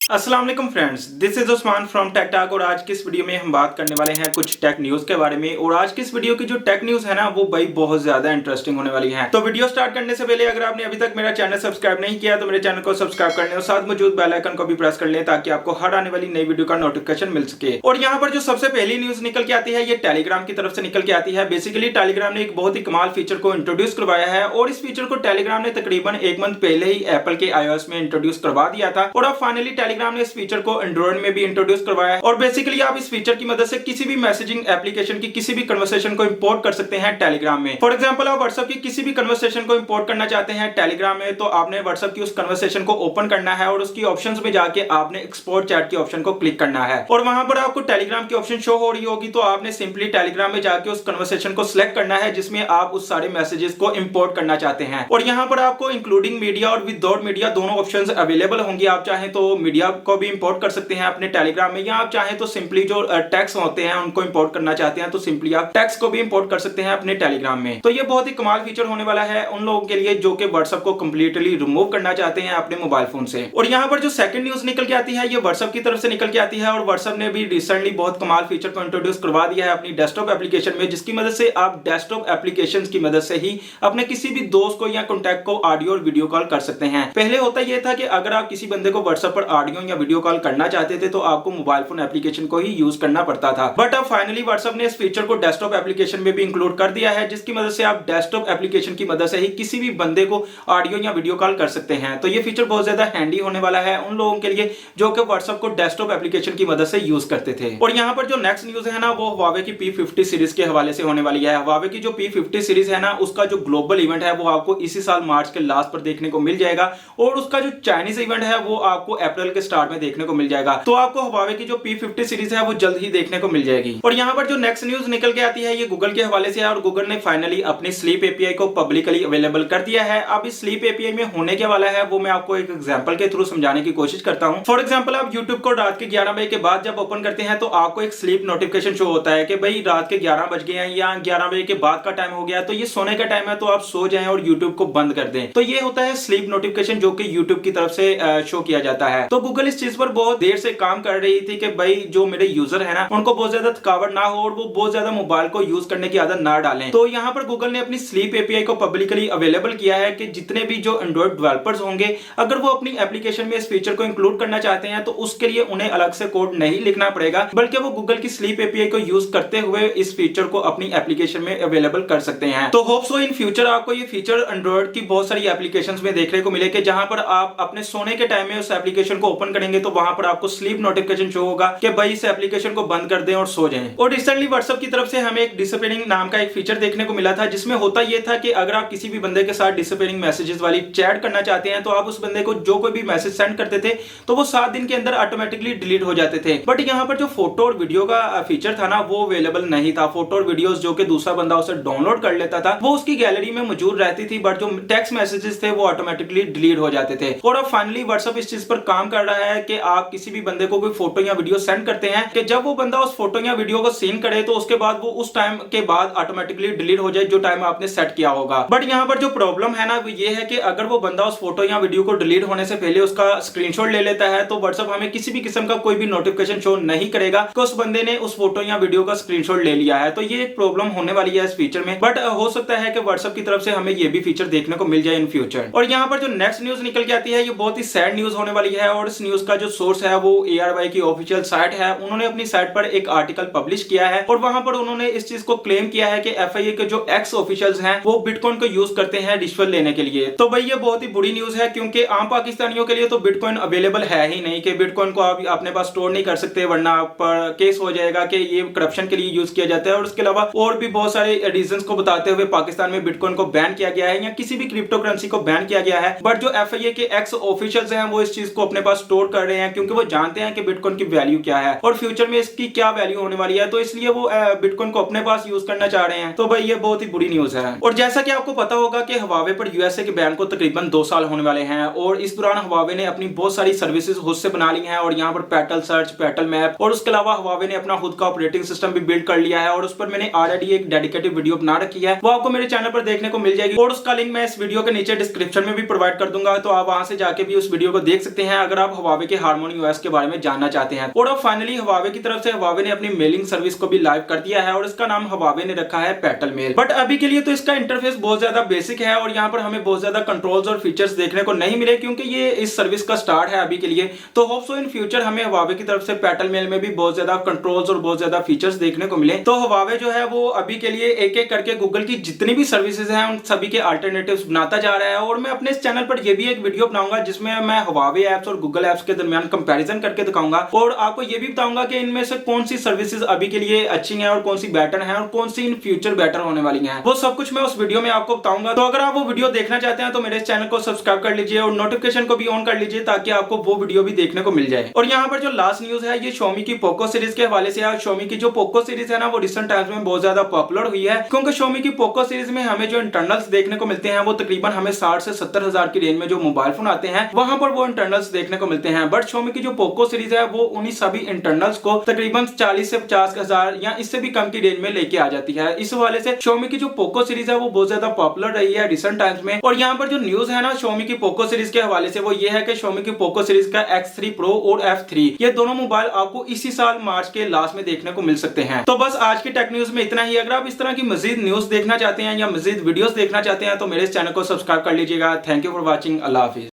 अस्सलाम वालेकुम friends, this is Usman from Tech Talk. और आज की इस वीडियो में हम बात करने वाले हैं कुछ टेक न्यूज के बारे में। और आज की इस वीडियो की जो टेक न्यूज है ना, वो भाई बहुत ज्यादा इंटरेस्टिंग होने वाली है। तो वीडियो स्टार्ट करने से पहले अगर आपने अभी तक मेरा चैनल सब्सक्राइब नहीं किया तो मेरे चैनल को सब्सक्राइब कर लें और साथ मौजूद बेल आइकन को भी प्रेस कर लें ताकि आपको हर आने वाली नई वीडियो का नोटिफिकेशन मिल सके। और यहाँ पर जो सबसे पहली न्यूज निकल के आती है ये टेलीग्राम की तरफ से निकल के आती है। बेसिकली टेलीग्राम ने एक बहुत ही कमाल फीचर को इंट्रोड्यूस करवाया है और इस फीचर को टेलीग्राम ने तकरीबन एक मंथ पहले ही एप्पल के iOS में इंट्रोड्यूस करवा दिया था और अब फाइनली टेलीग्राम ने इस फीचर को एंड्रॉइड में भी इंट्रोड्यूस करवाया है। और बेसिकली आप इस फीचर की मदद से किसी भी मैसेजिंग एप्लीकेशन की किसी भी कन्वर्सेशन को इंपोर्ट कर सकते हैं टेलीग्राम में। फॉर एग्जांपल आप व्हाट्सएप की किसी भी कन्वर्सेशन को इंपोर्ट करना चाहते हैं टेलीग्राम में, तो आपने व्हाट्सएप की उस कन्वर्सेशन को ओपन करना है और उसकी ऑप्शंस में जाके आपने एक्सपोर्ट चैट की ऑप्शन को क्लिक करना है और वहां पर आपको टेलीग्राम की ऑप्शन शो हो रही होगी। तो आपने सिंपली टेलीग्राम में जाके उस कन्वर्सेशन को सिलेक्ट करना है जिसमें आप उस सारे मैसेजेस को इंपोर्ट करना चाहते हैं। और यहां पर आपको इंक्लूडिंग मीडिया और विदाउट मीडिया दोनों ऑप्शंस अवेलेबल होंगी। आप चाहें तो मीडिया को भी इंपोर्ट कर सकते हैं अपने टेलीग्राम में, या आप चाहें तो सिंपली जो टेक्स्ट होते हैं उनको इंपोर्ट करना चाहते हैं तो सिंपली आप टेक्स्ट को भी इंपोर्ट कर सकते हैं अपने टेलीग्राम में। तो ये बहुत ही कमाल फीचर होने वाला है उन लोगों के लिए जो कि व्हाट्सएप को कंप्लीटली रिमूव करना चाहते हैं अपने मोबाइल फोन से। और यहाँ पर जो सेकंड न्यूज निकल के आती है ये व्हाट्सएप की तरफ से निकल के आती है और व्हाट्सएप ने भी रिसेंटली बहुत कमाल फीचर को इंट्रोड्यूस करवा दिया है अपनी डेस्कटॉप एप्लीकेशन में, जिसकी मदद से आप डेस्कटॉप एप्लीकेशन की मदद से ही अपने किसी भी दोस्त को या कॉन्टैक्ट को ऑडियो और वीडियो कॉल कर सकते हैं। पहले होता यह था कि अगर आप किसी बंदे को व्हाट्सएप पर ऑडियो या वीडियो कॉल करना चाहते थे तो आपको मोबाइल फोन एप्लीकेशन को ही यूज करना पड़ता था। बट अब फाइनली व्हाट्सएप ने इस फीचर को डेस्कटॉप एप्लीकेशन में भी इंक्लूड कर दिया है, जिसकी मदद से आप डेस्कटॉप एप्लीकेशन की मदद से ही किसी भी बंदे को ऑडियो या वीडियो कॉल कर सकते हैं। तो ये फीचर बहुत ज्यादा हैंडी होने वाला है उन लोगों के लिए जो कि व्हाट्सएप को डेस्कटॉप एप्लीकेशन की मदद से यूज करते थे। और यहाँ पर जो नेक्स्ट न्यूज है ना, वो Huawei की P50 सीरीज के हवाले से होने वाली है। Huawei की जो P50 सीरीज है ना, उसका जो ग्लोबल इवेंट है वो आपको इसी साल मार्च के लास्ट पर देखने को मिल जाएगा और उसका जो चाइनीज इवेंट है वो आपको अप्रैल के स्टार्ट में देखने को मिल जाएगा। तो आपको Huawei की जो P50 सीरीज है वो जल्द ही देखने को मिल जाएगी। और यहाँ पर जो नेक्स्ट न्यूज निकल के आती है ये गूगल के हवाले से है और गूगल ने फाइनली अपनी स्लीप एपीआई को पब्लिकली अवेलेबल कर दिया है। अब इस स्लीप एपीआई में होने के वाला है वो मैं आपको एक एग्जांपल के थ्रू समझाने की कोशिश करता हूं। फॉर एग्जांपल आप YouTube को रात के 11 बजे के बाद जब ओपन करते हैं तो आपको एक स्लीप नोटिफिकेशन शो होता है कि भाई रात के 11 बज गए हैं या 11 बजे के बाद का टाइम हो गया, तो ये सोने का टाइम है, तो आप सो जाएं और YouTube को बंद कर दें। तो ये होता है स्लीप नोटिफिकेशन जो कि YouTube की तरफ से शो किया जाता है। तो गूगल इस चीज पर बहुत देर से काम कर रही थी कि भाई जो मेरे यूजर है ना उनको बहुत ज्यादा थकावट ना हो और वो बहुत ज्यादा मोबाइल को यूज करने की आदत ना डालें। तो यहाँ पर गूगल ने अपनी स्लीप एपीआई को पब्लिकली अवेलेबल किया है कि जितने भी जो एंड्रॉइड डेवलपर्स होंगे अगर वो अपनी एप्लीकेशन में इस फीचर को इंक्लूड करना चाहते हैं तो उसके लिए उन्हें अलग से कोड नहीं लिखना पड़ेगा, बल्कि वो गूगल की स्लीप एपीआई को यूज करते हुए इस फीचर को अपनी एप्लीकेशन में अवेलेबल कर सकते हैं। तो होप सो इन फ्यूचर आपको ये फीचर एंड्रॉइड की बहुत सारी एप्लीकेशंस में देखने को मिले कि जहां पर आप अपने सोने के टाइम में उस एप्लीकेशन को ओपन करेंगे तो वहां पर आपको स्लीप नोटिफिकेशन शो होगा कि भाई इस एप्लीकेशन को बंद कर दें और सो जाएं। और रिसेंटली व्हाट्सएप की तरफ से हमें एक डिसअपीयरिंग नाम का एक फीचर देखने को मिला था जिसमें होता यह था कि अगर आप किसी भी बंदे के साथ डिसअपीयरिंग मैसेजेस वाली चैट करना चाहते हैं तो आप उस बंदे को जो कोई भी मैसेज सेंड करते थे तो वो 7 दिन के अंदर ऑटोमेटिकली डिलीट हो जाते थे। बट यहाँ पर जो फोटो और वीडियो का फीचर था ना वो अवेलेबल नहीं था। फोटो और वीडियोस जो कि दूसरा बंदा उसे डाउनलोड कर लेता था वो उसकी गैलरी में मौजूद रहती थी, बट जो टेक्स्ट मैसेजेस थे वो ऑटोमेटिकली डिलीट हो जाते थे। और अब फाइनली व्हाट्सएप इस चीज पर काम कर रहा है कि आप किसी भी बंदे को कोई फोटो या वीडियो सेंड करते हैं कि जब वो बंदा उस फोटो या वीडियो को सीन करे तो उसके बाद वो उस टाइम के बाद ऑटोमेटिकली डिलीट हो जाए जो टाइम आपने सेट किया होगा। बट यहाँ पर जो प्रॉब्लम है ना वो ये है कि अगर वो बंदा उस फोटो या वीडियो को डिलीट होने से पहले उसका स्क्रीनशॉट ले लेता है तो व्हाट्सएप हमें किसी भी किस्म का कोई भी नोटिफिकेशन शो नहीं करेगा कि उस बंदे ने उस फोटो या वीडियो का स्क्रीनशॉट ले लिया है। तो ये एक प्रॉब्लम होने वाली है इस फीचर में, बट हो सकता है कि व्हाट्सएप की तरफ से हमें ये भी फीचर देखने को मिल जाए इन फ्यूचर। और यहाँ पर जो नेक्स्ट न्यूज निकल के आती है ये बहुत ही सैड न्यूज होने वाली है और इस न्यूज का जो सोर्स है वो ARY की ऑफिशियल साइट है। उन्होंने अपनी साइट पर एक आर्टिकल पब्लिश किया है और वहां पर उन्होंने इस चीज को क्लेम किया है कि FIA के जो एक्स ऑफिशियल्स हैं वो बिटकॉइन को यूज करते हैं रिश्वत लेने के लिए। तो भाई ये बहुत ही बुरी न्यूज है क्योंकि आम पाकिस्तानियों के लिए तो बिटकॉइन अवेलेबल है ही नहीं कि बिटकॉइन को आप अपने पास स्टोर नहीं कर सकते वरना आप पर केस हो जाएगा कि ये करप्शन के लिए यूज किया जाता है। और उसके अलावा और भी बहुत सारे रीजंस को बताते हुए पाकिस्तान में बिटकॉइन को बैन किया गया है या किसी भी क्रिप्टो करेंसी को बैन किया गया है। बट जो FIA के एक्स ऑफिशियल्स हैं वो इस चीज को अपने पास स्टोर कर रहे हैं, क्योंकि वो जानते हैं कि बिटकॉइन की वैल्यू क्या है और फ्यूचर में इसकी क्या वैल्यू होने वाली है, तो इसलिए वो बिटकॉइन को अपने पास यूज करना चाह रहे हैं। तो भाई ये बहुत ही बुरी न्यूज है। और जैसा कि आपको पता होगा कि हवावे पर यूएसए के बैन को तकरीबन 2 साल होने वाले हैं और इस दौरान हवावे ने अपनी बहुत सारी सर्विसेज खुद से बना ली हैं और यहाँ पर पेटल सर्च, पेटल मैप और उसके अलावा हवावे ने अपना खुद का ऑपरेटिंग सिस्टम भी बिल्ड कर लिया है और उस पर मैंने ऑलरेडी एक डेडिकेटेड वीडियो बना रखी है, वो आपको मेरे चैनल पर देखने को मिल जाएगी और उसका लिंक मैं इस वीडियो के नीचे डिस्क्रिप्शन में भी प्रोवाइड कर दूंगा, तो आप वहां से जाके भी उस वीडियो को देख सकते हैं अगर आप हवावे के हार्मोनी ओएस के बारे में जानना चाहते हैं। और अब फाइनली हवावे की तरफ से हवावे ने अपनी मेलिंग सर्विस को भी लाइव कर दिया है और इसका नाम हवावे ने रखा है पेटल मेल। बट अभी के लिए तो इसका इंटरफेस बहुत ज्यादा बेसिक है और यहाँ पर हमें बहुत ज्यादा कंट्रोल्स और फीचर्स देखने को नहीं मिले, क्योंकि ये इस सर्विस का स्टार्ट है अभी के लिए। तो होप सो इन फ्यूचर हमें हवावे की तरफ से पेटल मेल में भी बहुत ज्यादा कंट्रोल्स और बहुत ज्यादा फीचर्स देखने को मिले। तो हवावे जो है वो अभी के लिए एक एक करके गूगल की जितनी भी सर्विसेज हैं उन सभी के अल्टरनेटिव्स बनाता जा रहा है और मैं अपने इस चैनल पर ये भी एक वीडियो बनाऊंगा जिसमें मैं हवावे एप्स और गूगल एप्स के दरमियान कंपैरिजन करके दिखाऊंगा और आपको ये भी बताऊंगा कि इनमें से कौन सी सर्विसेज अभी के लिए अच्छी हैं और कौन सी बेटर हैं और कौन सी इन फ्यूचर बेटर होने वाली हैं, वो सब कुछ मैं उस वीडियो में आपको बताऊंगा। तो अगर आप वो वीडियो देखना चाहते हैं तो मेरे इस चैनल को सब्सक्राइब कर लीजिए और नोटिफिकेशन को भी ऑन कर लीजिए ताकि आपको वो वीडियो भी देखने को मिल जाए। और यहाँ पर जो लास्ट न्यूज है ये Xiaomi की पोको सीरीज के हवाले से है। Xiaomi की जो पोको सीरीज है ना वो रिसेंट टाइम्स में बहुत ज्यादा पॉपुलर हुई है, क्योंकि Xiaomi की पोको सीरीज में हमें जो इंटरनल्स देखने को मिलते हैं वो तकरीबन हमें 60 से 70 हजार की रेंज में जो मोबाइल फोन आते हैं वहां पर वो इंटरनल्स देखने को मिलते हैं। बट Xiaomi की जो पोको सीरीज है वो उन्हीं सभी इंटरनल्स को तकरीबन 40 से 50 हजार या इससे भी कम की रेंज में लेके आ जाती है। इस हवाले से Xiaomi की जो पोको सीरीज है वो बहुत ज्यादा पॉपुलर रही है रिसेंट टाइम्स में। और यहाँ पर जो न्यूज है ना Xiaomi की पोको सीरीज के हवाले से वो ये है कि Xiaomi की पोको सीरीज का X3 Pro और F3 ये दोनों मोबाइल आपको इसी साल मार्च के लास्ट में देखने को मिल सकते हैं। तो बस आज की टेक न्यूज में इतना ही। अगर आप इस तरह की मजीद न्यूज देखना चाहते हैं या मजीद वीडियोस देखना चाहते हैं तो मेरे इस चैनल को सब्सक्राइब कर लीजिएगा। Thank you for watching. Allah Hafiz.